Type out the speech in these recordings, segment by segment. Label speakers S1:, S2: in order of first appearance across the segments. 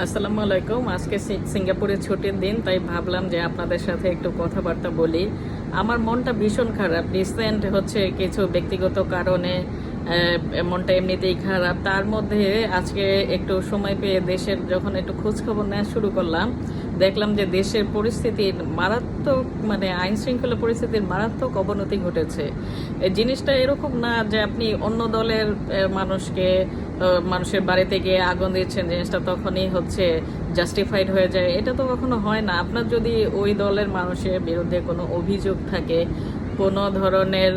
S1: আসসালামু আলাইকুম। আজকে সিঙ্গাপুরে ছুটির দিন, তাই ভাবলাম যে আপনাদের সাথে একটু কথাবার্তা বলি। আমার মনটা ভীষণ খারাপ। রিসেন্ট কিছু ব্যক্তিগত কারণে মনটা এমনিতেই খারাপ। তার মধ্যে আজকে একটু সময় পেয়ে দেশের যখন একটু খোঁজ খবর নেওয়া শুরু করলাম, দেখলাম যে দেশের পরিস্থিতির মারাত্মক আইন শৃঙ্খলা পরিস্থিতির মারাত্মক অবনতি ঘটেছে। এই জিনিসটা এরকম না যে আপনি অন্য দলের মানুষের বাড়িতে গিয়ে আগুন দিচ্ছেন, জিনিসটা তখনই জাস্টিফাইড হয়ে যায়। এটা তো কখনো হয় না। আপনার যদি ওই দলের মানুষের বিরুদ্ধে কোনো অভিযোগ থাকে, কোনো ধরনের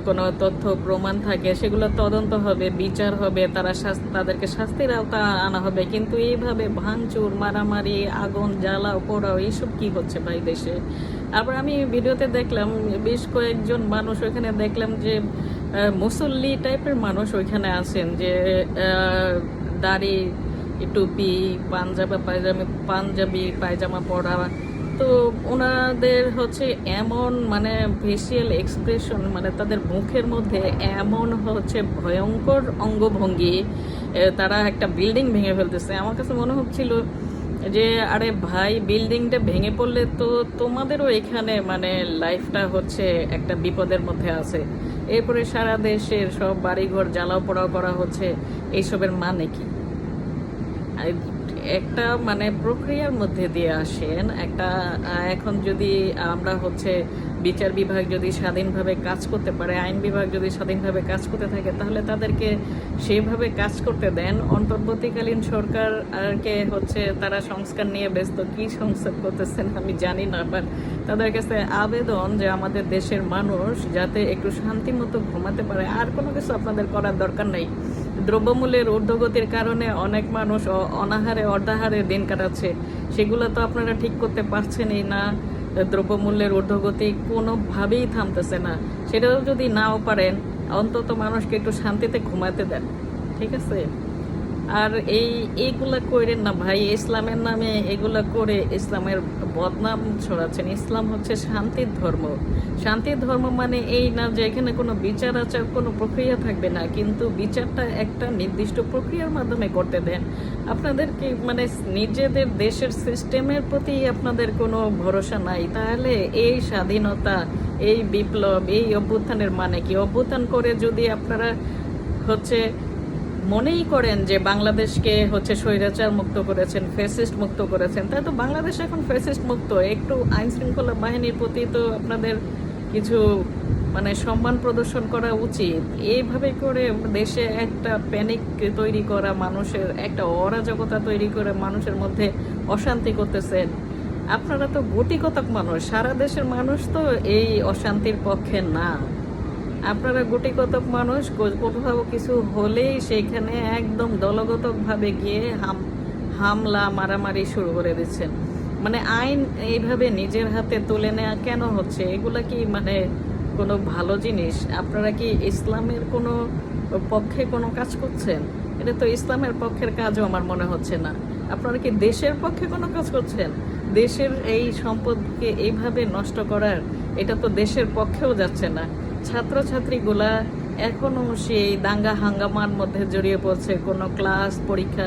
S1: কোনো তথ্য প্রমাণ থাকে, সেগুলো তদন্ত হবে, বিচার হবে, তাদেরকে শাস্তির আওতা আনা হবে। কিন্তু এইভাবে ভাঙচুর, মারামারি, আগুন জ্বালাও পোড়াও, এইসব কি হচ্ছে ভাই দেশে? আবার আমি ভিডিওতে দেখলাম বেশ কয়েকজন মানুষ ওইখানে দেখলাম যে মুসল্লি টাইপের মানুষ ওইখানে আছেন, যে দাড়ি, টুপি, পাঞ্জাবি পায়জামা পরা। তো ওনাদের এমন ফেসিয়াল এক্সপ্রেশন, তাদের মুখের মধ্যে এমন ভয়ঙ্কর অঙ্গভঙ্গি। তারা একটা বিল্ডিং ভেঙে ফেলতেছে। আমার কাছে মনে হচ্ছিল যে আরে ভাই, বিল্ডিংটা ভেঙে পড়লে তো তোমাদেরও এখানে লাইফটা একটা বিপদের মধ্যে আছে। এরপরে সারা দেশের সব বাড়িঘর জ্বালাও পোড়াও করা হচ্ছে। এইসবের মানে কি? একটা প্রক্রিয়ার মধ্যে দিয়ে আসেন একটা। এখন যদি আমরা বিচার বিভাগ যদি স্বাধীনভাবে কাজ করতে পারে, আইন বিভাগ যদি স্বাধীনভাবে কাজ করতে থাকে, তাহলে তাদেরকে সেভাবে কাজ করতে দেন। অন্তর্বর্তীকালীন সরকার তারা সংস্কার নিয়ে ব্যস্ত। কি সংস্কার করতেছেন আমি জানি না, বাট তাদের কাছে আবেদন যে আমাদের দেশের মানুষ যাতে একটু শান্তি মতো ঘুমাতে পারে। আর কোনো কিছু আপনাদের করার দরকার নেই। দ্রব্যমূল্যের ঊর্ধ্বগতির কারণে অনেক মানুষ অনাহারে অর্ধাহারে দিন কাটাচ্ছে। সেগুলো তো আপনারা ঠিক করতে পারছেনই না। দ্রব্যমূল্যের ঊর্ধ্বগতি কোনোভাবেই থামতেছে না। সেটাও যদি নাও পারেন, অন্তত মানুষকে একটু শান্তিতে ঘুমাতে দেন, ঠিক আছে? আর এইগুলা করেন না ভাই। ইসলামের নামে এগুলা করে ইসলামের বদনাম ছড়াচ্ছেন। ইসলাম শান্তির ধর্ম। শান্তির ধর্ম এই না যে এখানে কোনো বিচার আচার, কোনো প্রক্রিয়া থাকবে না, কিন্তু বিচারটা একটা নির্দিষ্ট প্রক্রিয়ার মাধ্যমে করতে দেন। আপনাদের কি নিজেদের দেশের সিস্টেমের প্রতি আপনাদের কোনো ভরসা নাই? তাহলে এই স্বাধীনতা, এই বিপ্লব, এই অভ্যুত্থানের কি? অভ্যুত্থান করে যদি আপনারা মনেই করেন যে বাংলাদেশকে স্বৈরাচার মুক্ত করেছেন, ফ্যাসিস্ট মুক্ত করেছেন, তাই তো বাংলাদেশ এখন ফ্যাসিস্ট মুক্ত। একটু আইন শৃঙ্খলা বাহিনীর প্রতি তো আপনাদের কিছু সম্মান প্রদর্শন করা উচিত। এইভাবে করে দেশে একটা প্যানিক তৈরি করা, মানুষের একটা অরাজকতা তৈরি করে মানুষের মধ্যে অশান্তি করতেছেন। আপনারা তো গুটিকতক মানুষ, সারা দেশের মানুষ তো এই অশান্তির পক্ষে না। আপনারা গুটিকতক মানুষ, কোথাও কিছু হলেই সেইখানে একদম দলগতভাবে গিয়ে হামলা মারামারি শুরু করে দিচ্ছেন। আইন এইভাবে নিজের হাতে তুলে নেওয়া কেন হচ্ছে? এগুলা কি কোনো ভালো জিনিস? আপনারা কি ইসলামের কোনো পক্ষে কোনো কাজ করছেন? এটা তো ইসলামের পক্ষের কাজও আমার মনে হচ্ছে না। আপনারা কি দেশের পক্ষে কোনো কাজ করছেন? দেশের এই সম্পদকে এইভাবে নষ্ট করার, এটা তো দেশের পক্ষেও যাচ্ছে না। ছাত্রছাত্রীগুলা এখনো সেই দাঙ্গা হাঙ্গামার মধ্যে জড়িয়ে পড়ছে। কোনো ক্লাস পরীক্ষা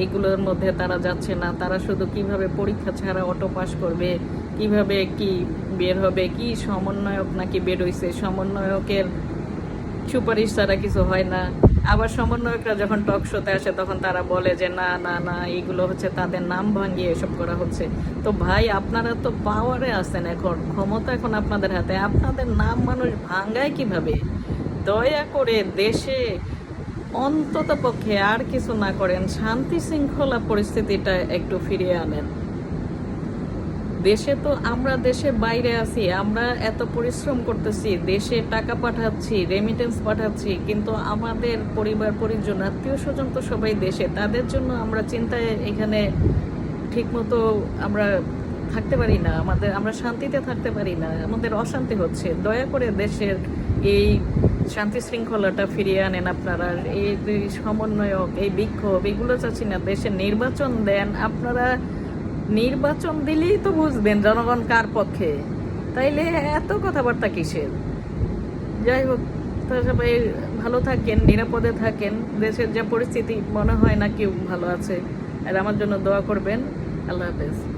S1: এইগুলোর মধ্যে তারা যাচ্ছে না। তারা শুধু কিভাবে পরীক্ষা ছাড়া অটো পাস করবে, কিভাবে কি বের হবে, কি সমন্বয়ক নাকি বের হইছে, সমন্বয়কের সুপারিশ ছাড়া কিছু হয় না। আবার সমন্বয়করা যখন টক শোতে আসে, তখন তারা বলে যে না না না, এইগুলো তাদের নাম ভাঙিয়ে এসব করা হচ্ছে। তো ভাই, আপনারা তো পাওয়ারে আছেন, এখন ক্ষমতা এখন আপনাদের হাতে। আপনাদের নাম মানুষ ভাঙায় কিভাবে? দয়া করে দেশে অন্তত পক্ষে আর কিছু না করেন, শান্তি শৃঙ্খলা পরিস্থিতিটা একটু ফিরিয়ে আনেন। দেশে তো আমরা দেশের বাইরে আছি, আমরা এত পরিশ্রম করতেছি, দেশে টাকা পাঠাচ্ছি, রেমিটেন্স পাঠাচ্ছি, কিন্তু আমাদের পরিবার পরিজন, আত্মীয় স্বজন তো সবাই দেশে। তাদের জন্য আমরা চিন্তায় এখানে ঠিকমতো আমরা থাকতে পারি না, আমরা শান্তিতে থাকতে পারি না, আমাদের অশান্তি হচ্ছে। দয়া করে দেশের এই শান্তি শৃঙ্খলাটা ফিরিয়ে আনেন আপনারা। এই সমন্বয়ক, এই বিক্ষোভ, এগুলো চাচ্ছি না। দেশে নির্বাচন দেন। আপনারা নির্বাচন দিলেই তো বুঝবেন জনগণ কার পক্ষে। তাইলে এত কথাবার্তা কিসের? যাই হোক, সবাই ভালো থাকেন, নিরাপদে থাকেন। দেশের যে পরিস্থিতি, মনে হয় না কেউ ভালো আছে। আর আমার জন্য দোয়া করবেন। আল্লাহ হাফেজ।